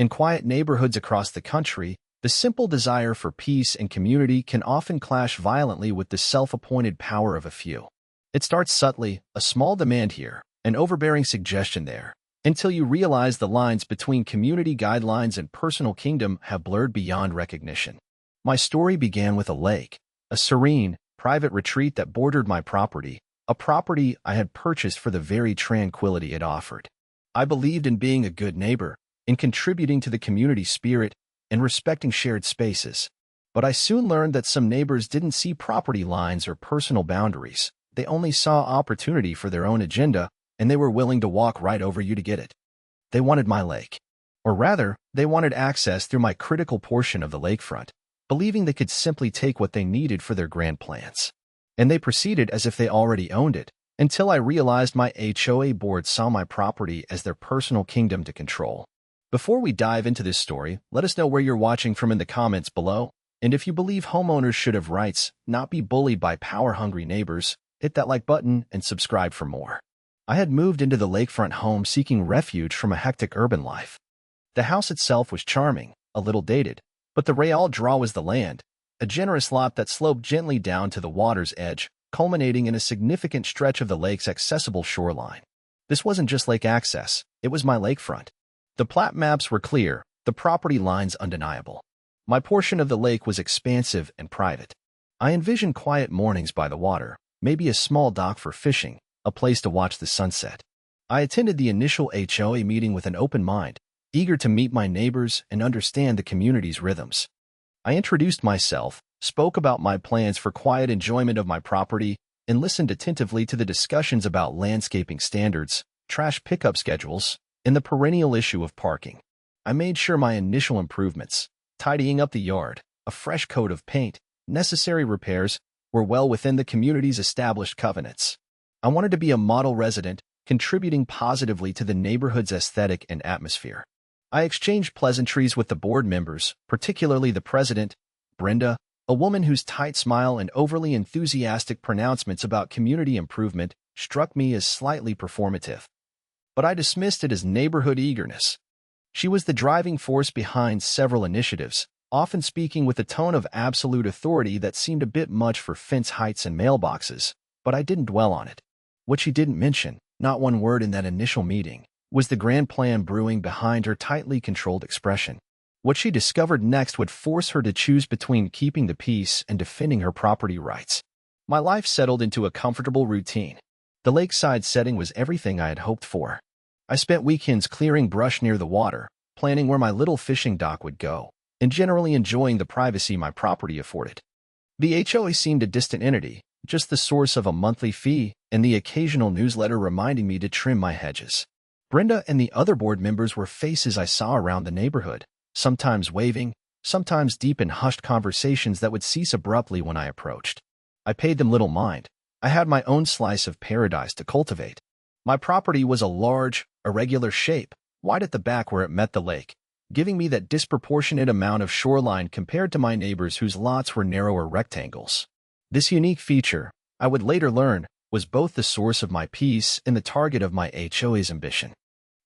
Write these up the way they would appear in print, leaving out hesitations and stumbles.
In quiet neighborhoods across the country, the simple desire for peace and community can often clash violently with the self-appointed power of a few. It starts subtly, a small demand here, an overbearing suggestion there, until you realize the lines between community guidelines and personal kingdom have blurred beyond recognition. My story began with a lake, a serene, private retreat that bordered my property, a property I had purchased for the very tranquility it offered. I believed in being a good neighbor, in contributing to the community spirit, and respecting shared spaces. But I soon learned that some neighbors didn't see property lines or personal boundaries. They only saw opportunity for their own agenda, and they were willing to walk right over you to get it. They wanted my lake. Or rather, they wanted access through my critical portion of the lakefront, believing they could simply take what they needed for their grand plans. And they proceeded as if they already owned it, until I realized my HOA board saw my property as their personal kingdom to control. Before we dive into this story, let us know where you're watching from in the comments below, and if you believe homeowners should have rights, not be bullied by power-hungry neighbors, hit that like button and subscribe for more. I had moved into the lakefront home seeking refuge from a hectic urban life. The house itself was charming, a little dated, but the real draw was the land, a generous lot that sloped gently down to the water's edge, culminating in a significant stretch of the lake's accessible shoreline. This wasn't just lake access, it was my lakefront. The plat maps were clear, the property lines undeniable. My portion of the lake was expansive and private. I envisioned quiet mornings by the water, maybe a small dock for fishing, a place to watch the sunset. I attended the initial HOA meeting with an open mind, eager to meet my neighbors and understand the community's rhythms. I introduced myself, spoke about my plans for quiet enjoyment of my property, and listened attentively to the discussions about landscaping standards, trash pickup schedules, and the perennial issue of parking. I made sure my initial improvements, tidying up the yard, a fresh coat of paint, necessary repairs, were well within the community's established covenants. I wanted to be a model resident, contributing positively to the neighborhood's aesthetic and atmosphere. I exchanged pleasantries with the board members, particularly the president, Brenda, a woman whose tight smile and overly enthusiastic pronouncements about community improvement struck me as slightly performative. But I dismissed it as neighborhood eagerness. She was the driving force behind several initiatives, often speaking with a tone of absolute authority that seemed a bit much for fence heights and mailboxes, but I didn't dwell on it. What she didn't mention, not one word in that initial meeting, was the grand plan brewing behind her tightly controlled expression. What she discovered next would force her to choose between keeping the peace and defending her property rights. My life settled into a comfortable routine. The lakeside setting was everything I had hoped for. I spent weekends clearing brush near the water, planning where my little fishing dock would go, and generally enjoying the privacy my property afforded. The HOA seemed a distant entity, just the source of a monthly fee and the occasional newsletter reminding me to trim my hedges. Brenda and the other board members were faces I saw around the neighborhood, sometimes waving, sometimes deep in hushed conversations that would cease abruptly when I approached. I paid them little mind. I had my own slice of paradise to cultivate. My property was a large, irregular shape, wide at the back where it met the lake, giving me that disproportionate amount of shoreline compared to my neighbors whose lots were narrower rectangles. This unique feature, I would later learn, was both the source of my peace and the target of my HOA's ambition.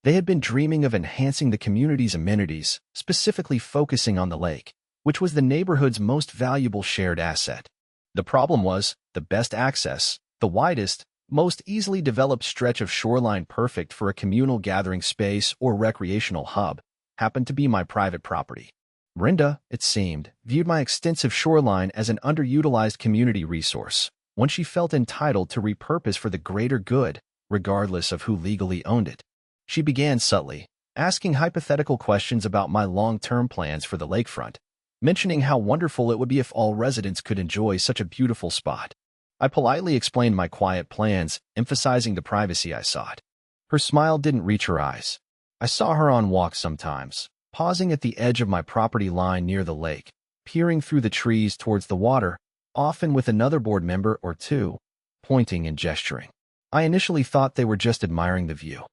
They had been dreaming of enhancing the community's amenities, specifically focusing on the lake, which was the neighborhood's most valuable shared asset. The problem was, the best access, the widest, most easily developed stretch of shoreline perfect for a communal gathering space or recreational hub, happened to be my private property. Brenda, it seemed, viewed my extensive shoreline as an underutilized community resource, one she felt entitled to repurpose for the greater good, regardless of who legally owned it. She began subtly, asking hypothetical questions about my long-term plans for the lakefront, mentioning how wonderful it would be if all residents could enjoy such a beautiful spot. I politely explained my quiet plans, emphasizing the privacy I sought. Her smile didn't reach her eyes. I saw her on walks sometimes, pausing at the edge of my property line near the lake, peering through the trees towards the water, often with another board member or two, pointing and gesturing. I initially thought they were just admiring the view.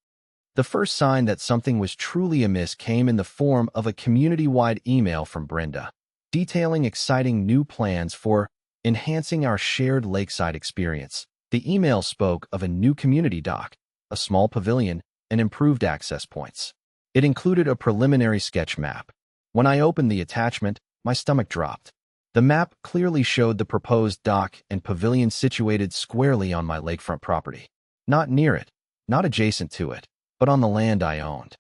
The first sign that something was truly amiss came in the form of a community-wide email from Brenda, detailing exciting new plans for enhancing our shared lakeside experience. The email spoke of a new community dock, a small pavilion, and improved access points. It included a preliminary sketch map. When I opened the attachment, my stomach dropped. The map clearly showed the proposed dock and pavilion situated squarely on my lakefront property. Not near it, not adjacent to it, but on the land I owned.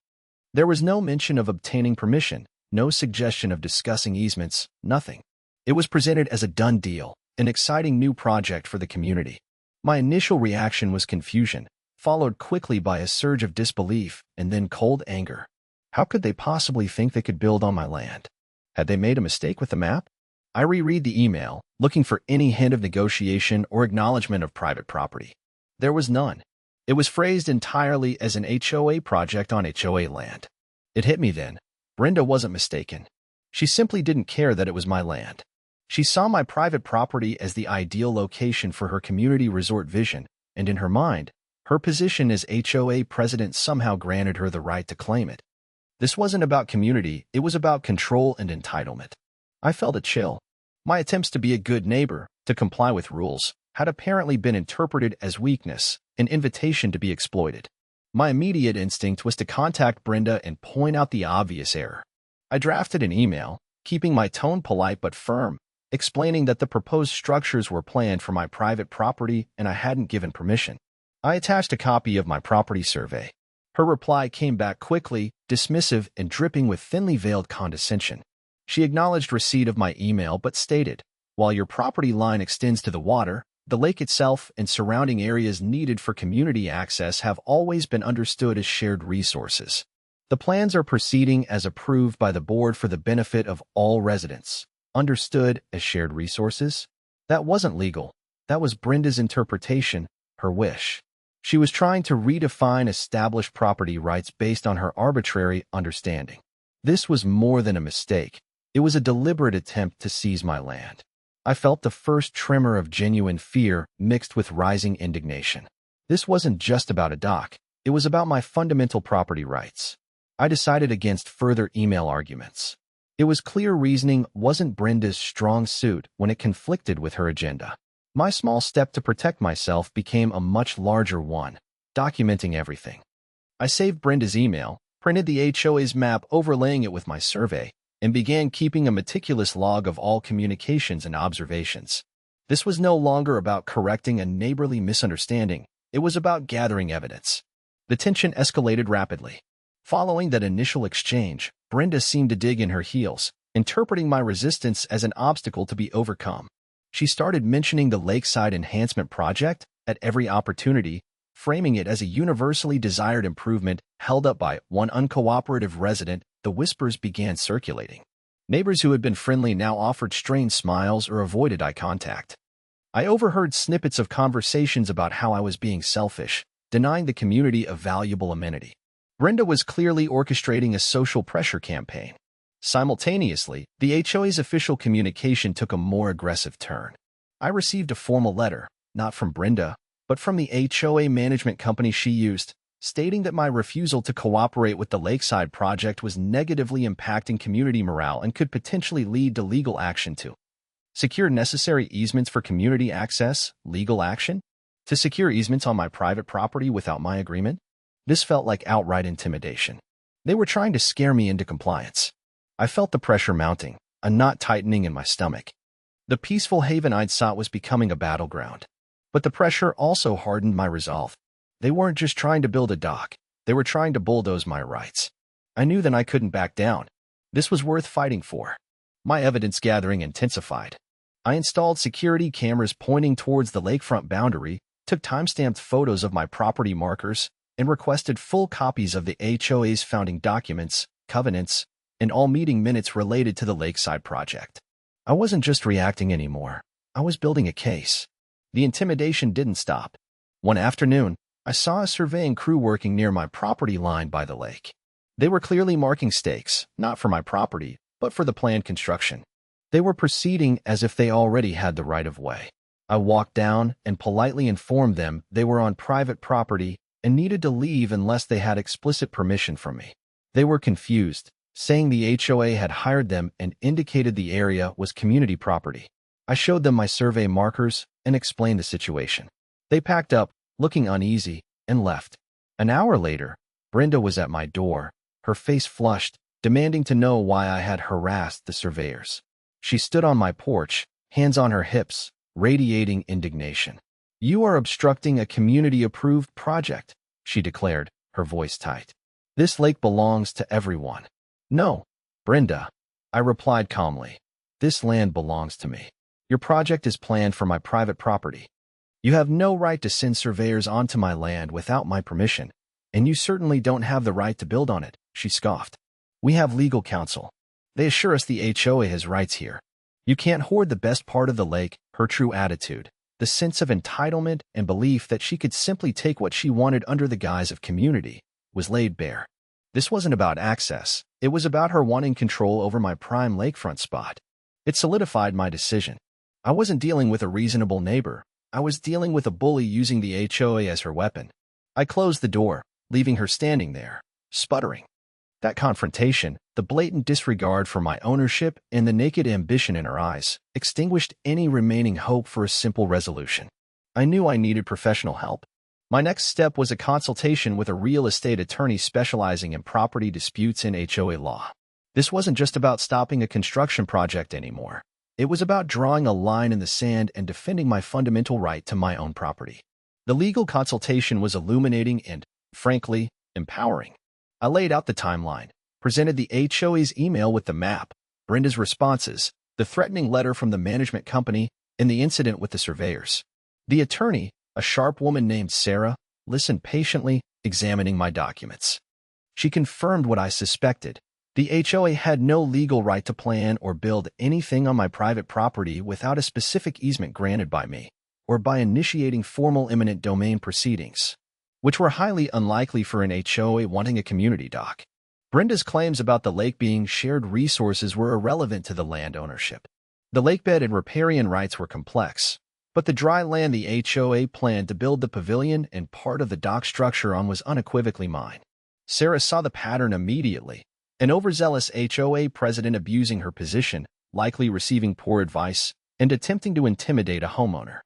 There was no mention of obtaining permission, no suggestion of discussing easements, nothing. It was presented as a done deal, an exciting new project for the community. My initial reaction was confusion, followed quickly by a surge of disbelief and then cold anger. How could they possibly think they could build on my land? Had they made a mistake with the map? I reread the email, looking for any hint of negotiation or acknowledgement of private property. There was none. It was phrased entirely as an HOA project on HOA land. It hit me then. Brenda wasn't mistaken. She simply didn't care that it was my land. She saw my private property as the ideal location for her community resort vision, and in her mind, her position as HOA president somehow granted her the right to claim it. This wasn't about community, it was about control and entitlement. I felt a chill. My attempts to be a good neighbor, to comply with rules, had apparently been interpreted as weakness, an invitation to be exploited. My immediate instinct was to contact Brenda and point out the obvious error. I drafted an email, keeping my tone polite but firm, explaining that the proposed structures were planned for my private property and I hadn't given permission. I attached a copy of my property survey. Her reply came back quickly, dismissive and dripping with thinly veiled condescension. She acknowledged receipt of my email but stated, "While your property line extends to the water, the lake itself and surrounding areas needed for community access have always been understood as shared resources. The plans are proceeding as approved by the board for the benefit of all residents." Understood as shared resources? That wasn't legal. That was Brenda's interpretation, her wish. She was trying to redefine established property rights based on her arbitrary understanding. This was more than a mistake. It was a deliberate attempt to seize my land. I felt the first tremor of genuine fear mixed with rising indignation. This wasn't just about a dock. It was about my fundamental property rights. I decided against further email arguments. It was clear reasoning wasn't Brenda's strong suit when it conflicted with her agenda. My small step to protect myself became a much larger one, documenting everything. I saved Brenda's email, printed the HOA's map overlaying it with my survey, and began keeping a meticulous log of all communications and observations. This was no longer about correcting a neighborly misunderstanding. It was about gathering evidence. The tension escalated rapidly. Following that initial exchange, Brenda seemed to dig in her heels, interpreting my resistance as an obstacle to be overcome. She started mentioning the Lakeside Enhancement Project at every opportunity, framing it as a universally desired improvement held up by one uncooperative resident. The whispers began circulating. Neighbors who had been friendly now offered strained smiles or avoided eye contact. I overheard snippets of conversations about how I was being selfish, denying the community a valuable amenity. Brenda was clearly orchestrating a social pressure campaign. Simultaneously, the HOA's official communication took a more aggressive turn. I received a formal letter, not from Brenda, but from the HOA management company she used, stating that my refusal to cooperate with the Lakeside project was negatively impacting community morale and could potentially lead to legal action to secure necessary easements for community access, legal action, to secure easements on my private property without my agreement. This felt like outright intimidation. They were trying to scare me into compliance. I felt the pressure mounting, a knot tightening in my stomach. The peaceful haven I'd sought was becoming a battleground. But the pressure also hardened my resolve. They weren't just trying to build a dock. They were trying to bulldoze my rights. I knew that I couldn't back down. This was worth fighting for. My evidence gathering intensified. I installed security cameras pointing towards the lakefront boundary, took time-stamped photos of my property markers, and requested full copies of the HOA's founding documents, covenants, and all meeting minutes related to the Lakeside project. I wasn't just reacting anymore. I was building a case. The intimidation didn't stop. One afternoon, I saw a surveying crew working near my property line by the lake. They were clearly marking stakes, not for my property, but for the planned construction. They were proceeding as if they already had the right-of-way. I walked down and politely informed them they were on private property and needed to leave unless they had explicit permission from me. They were confused, saying the HOA had hired them and indicated the area was community property. I showed them my survey markers and explained the situation. They packed up, looking uneasy, and left. An hour later, Brenda was at my door, her face flushed, demanding to know why I had harassed the surveyors. She stood on my porch, hands on her hips, radiating indignation. "You are obstructing a community-approved project," she declared, her voice tight. "This lake belongs to everyone." "No, Brenda," I replied calmly. "This land belongs to me. Your project is planned for my private property. You have no right to send surveyors onto my land without my permission, and you certainly don't have the right to build on it," she scoffed. "We have legal counsel. They assure us the HOA has rights here. You can't hoard the best part of the lake." Her true attitude, the sense of entitlement and belief that she could simply take what she wanted under the guise of community, was laid bare. This wasn't about access. It was about her wanting control over my prime lakefront spot. It solidified my decision. I wasn't dealing with a reasonable neighbor. I was dealing with a bully using the HOA as her weapon. I closed the door, leaving her standing there, sputtering. That confrontation, the blatant disregard for my ownership and the naked ambition in her eyes, extinguished any remaining hope for a simple resolution. I knew I needed professional help. My next step was a consultation with a real estate attorney specializing in property disputes and HOA law. This wasn't just about stopping a construction project anymore. It was about drawing a line in the sand and defending my fundamental right to my own property. The legal consultation was illuminating and, frankly, empowering. I laid out the timeline, presented the HOA's email with the map, Brenda's responses, the threatening letter from the management company, and the incident with the surveyors. The attorney, a sharp woman named Sarah, listened patiently, examining my documents. She confirmed what I suspected. The HOA had no legal right to plan or build anything on my private property without a specific easement granted by me, or by initiating formal eminent domain proceedings, which were highly unlikely for an HOA wanting a community dock. Brenda's claims about the lake being shared resources were irrelevant to the land ownership. The lakebed and riparian rights were complex, but the dry land the HOA planned to build the pavilion and part of the dock structure on was unequivocally mine. Sarah saw the pattern immediately. An overzealous HOA president abusing her position, likely receiving poor advice, and attempting to intimidate a homeowner.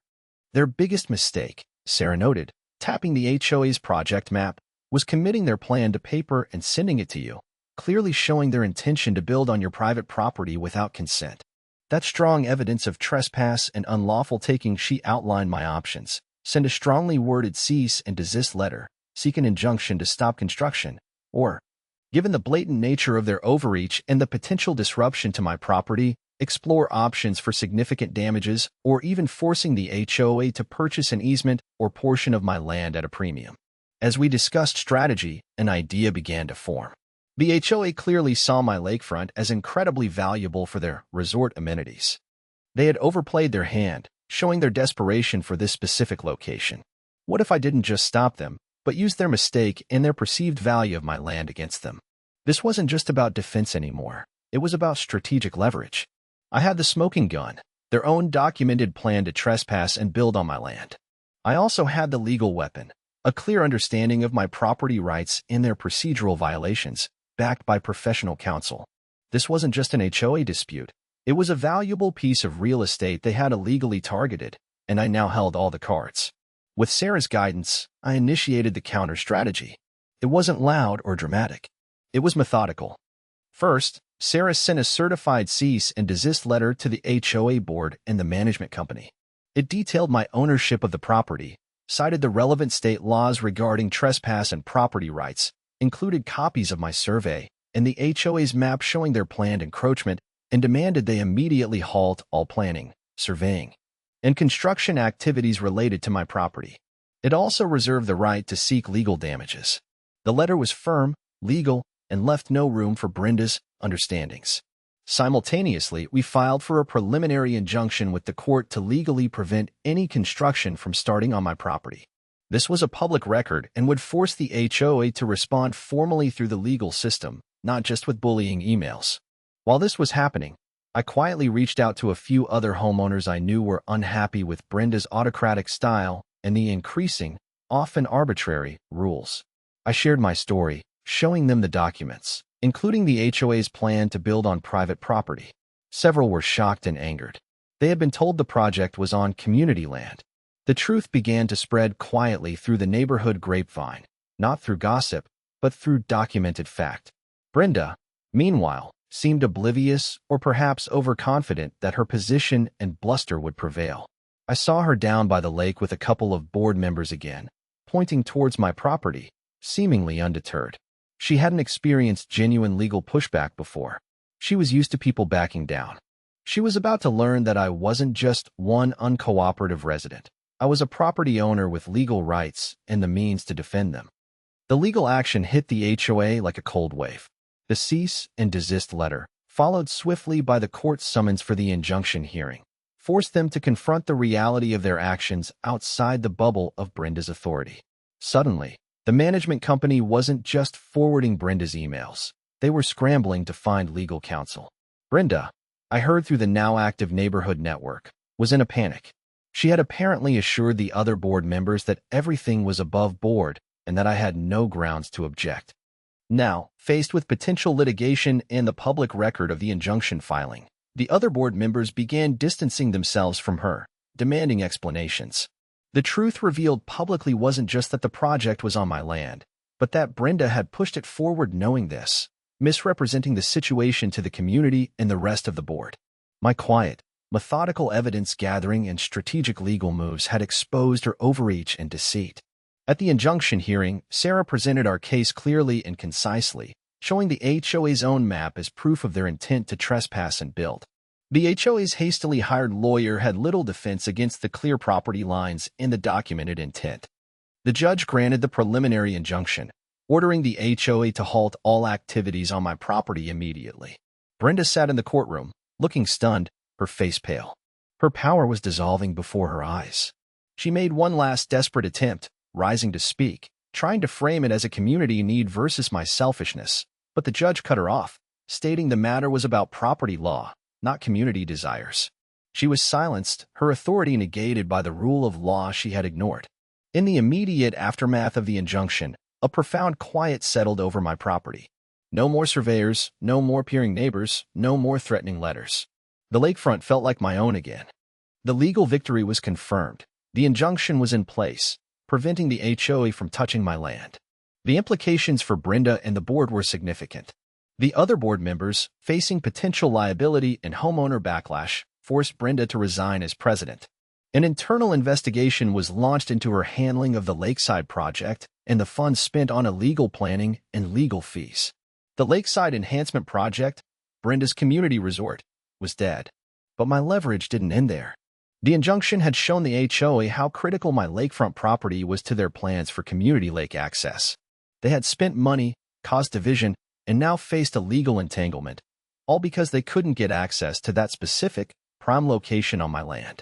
Their biggest mistake, Sarah noted, tapping the HOA's project map, was committing their plan to paper and sending it to you, clearly showing their intention to build on your private property without consent. That's strong evidence of trespass and unlawful taking. She outlined my options: send a strongly worded cease and desist letter, seek an injunction to stop construction, or, given the blatant nature of their overreach and the potential disruption to my property, explore options for significant damages or even forcing the HOA to purchase an easement or portion of my land at a premium. As we discussed strategy, an idea began to form. The HOA clearly saw my lakefront as incredibly valuable for their resort amenities. They had overplayed their hand, showing their desperation for this specific location. What if I didn't just stop them, but used their mistake and their perceived value of my land against them? This wasn't just about defense anymore. It was about strategic leverage. I had the smoking gun, their own documented plan to trespass and build on my land. I also had the legal weapon, a clear understanding of my property rights and their procedural violations, backed by professional counsel. This wasn't just an HOA dispute. It was a valuable piece of real estate they had illegally targeted, and I now held all the cards. With Sarah's guidance, I initiated the counter strategy. It wasn't loud or dramatic. It was methodical. First, Sarah sent a certified cease and desist letter to the HOA board and the management company. It detailed my ownership of the property, cited the relevant state laws regarding trespass and property rights, included copies of my survey and the HOA's map showing their planned encroachment, and demanded they immediately halt all planning, surveying, and construction activities related to my property. It also reserved the right to seek legal damages. The letter was firm, legal, and left no room for Brenda's understandings. Simultaneously, we filed for a preliminary injunction with the court to legally prevent any construction from starting on my property. This was a public record and would force the HOA to respond formally through the legal system, not just with bullying emails. While this was happening, I quietly reached out to a few other homeowners I knew were unhappy with Brenda's autocratic style and the increasing, often arbitrary, rules. I shared my story, showing them the documents, including the HOA's plan to build on private property. Several were shocked and angered. They had been told the project was on community land. The truth began to spread quietly through the neighborhood grapevine, not through gossip, but through documented fact. Brenda, meanwhile, seemed oblivious or perhaps overconfident that her position and bluster would prevail. I saw her down by the lake with a couple of board members again, pointing towards my property, seemingly undeterred. She hadn't experienced genuine legal pushback before. She was used to people backing down. She was about to learn that I wasn't just one uncooperative resident. I was a property owner with legal rights and the means to defend them. The legal action hit the HOA like a cold wave. The cease and desist letter, followed swiftly by the court summons for the injunction hearing, forced them to confront the reality of their actions outside the bubble of Brenda's authority. Suddenly, the management company wasn't just forwarding Brenda's emails. They were scrambling to find legal counsel. Brenda, I heard through the now active neighborhood network, was in a panic. She had apparently assured the other board members that everything was above board and that I had no grounds to object. Now, faced with potential litigation and the public record of the injunction filing, the other board members began distancing themselves from her, demanding explanations. The truth revealed publicly wasn't just that the project was on my land, but that Brenda had pushed it forward knowing this, misrepresenting the situation to the community and the rest of the board. My quiet, methodical evidence gathering and strategic legal moves had exposed her overreach and deceit. At the injunction hearing, Sarah presented our case clearly and concisely, showing the HOA's own map as proof of their intent to trespass and build. The HOA's hastily hired lawyer had little defense against the clear property lines and the documented intent. The judge granted the preliminary injunction, ordering the HOA to halt all activities on my property immediately. Brenda sat in the courtroom, looking stunned, her face pale. Her power was dissolving before her eyes. She made one last desperate attempt, rising to speak, trying to frame it as a community need versus my selfishness, but the judge cut her off, stating the matter was about property law, not community desires. She was silenced, her authority negated by the rule of law she had ignored. In the immediate aftermath of the injunction, a profound quiet settled over my property. No more surveyors, no more peering neighbors, no more threatening letters. The lakefront felt like my own again. The legal victory was confirmed. The injunction was in place, preventing the HOA from touching my land. The implications for Brenda and the board were significant. The other board members, facing potential liability and homeowner backlash, forced Brenda to resign as president. An internal investigation was launched into her handling of the Lakeside project and the funds spent on illegal planning and legal fees. The Lakeside Enhancement Project, Brenda's community resort, was dead. But my leverage didn't end there. The injunction had shown the HOA how critical my lakefront property was to their plans for community lake access. They had spent money, caused division, and now faced a legal entanglement, all because they couldn't get access to that specific, prime location on my land.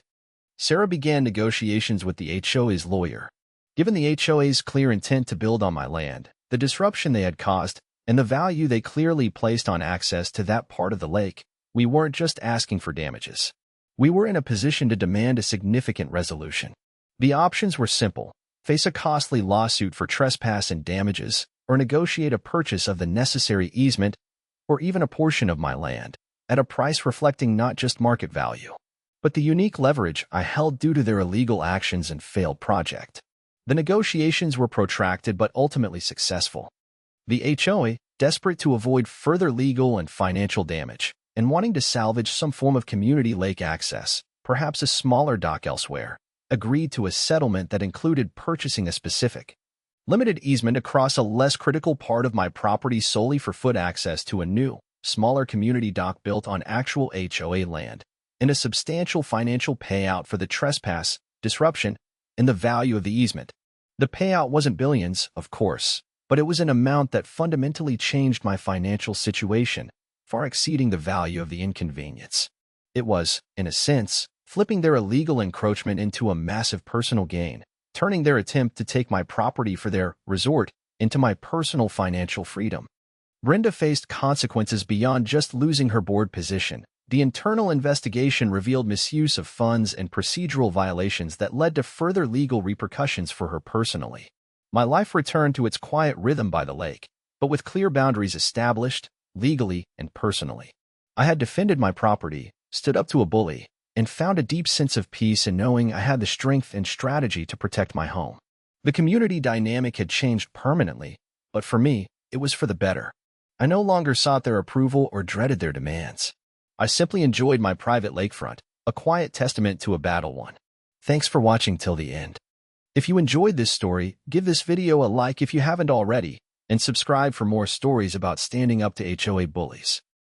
Sarah began negotiations with the HOA's lawyer. Given the HOA's clear intent to build on my land, the disruption they had caused, and the value they clearly placed on access to that part of the lake, we weren't just asking for damages. We were in a position to demand a significant resolution. The options were simple: face a costly lawsuit for trespass and damages, or negotiate a purchase of the necessary easement, or even a portion of my land, at a price reflecting not just market value, but the unique leverage I held due to their illegal actions and failed project. The negotiations were protracted but ultimately successful. The HOA, desperate to avoid further legal and financial damage, and wanting to salvage some form of community lake access, perhaps a smaller dock elsewhere, agreed to a settlement that included purchasing a specific, limited easement across a less critical part of my property solely for foot access to a new, smaller community dock built on actual HOA land, and a substantial financial payout for the trespass, disruption, and the value of the easement. The payout wasn't billions, of course, but it was an amount that fundamentally changed my financial situation, far exceeding the value of the inconvenience. It was, in a sense, flipping their illegal encroachment into a massive personal gain, turning their attempt to take my property for their resort into my personal financial freedom. Brenda faced consequences beyond just losing her board position. The internal investigation revealed misuse of funds and procedural violations that led to further legal repercussions for her personally. My life returned to its quiet rhythm by the lake, but with clear boundaries established, legally and personally. I had defended my property, stood up to a bully, and found a deep sense of peace in knowing I had the strength and strategy to protect my home. The community dynamic had changed permanently, but for me, it was for the better. I no longer sought their approval or dreaded their demands. I simply enjoyed my private lakefront, a quiet testament to a battle won. Thanks for watching till the end. If you enjoyed this story, give this video a like if you haven't already, and subscribe for more stories about standing up to HOA bullies.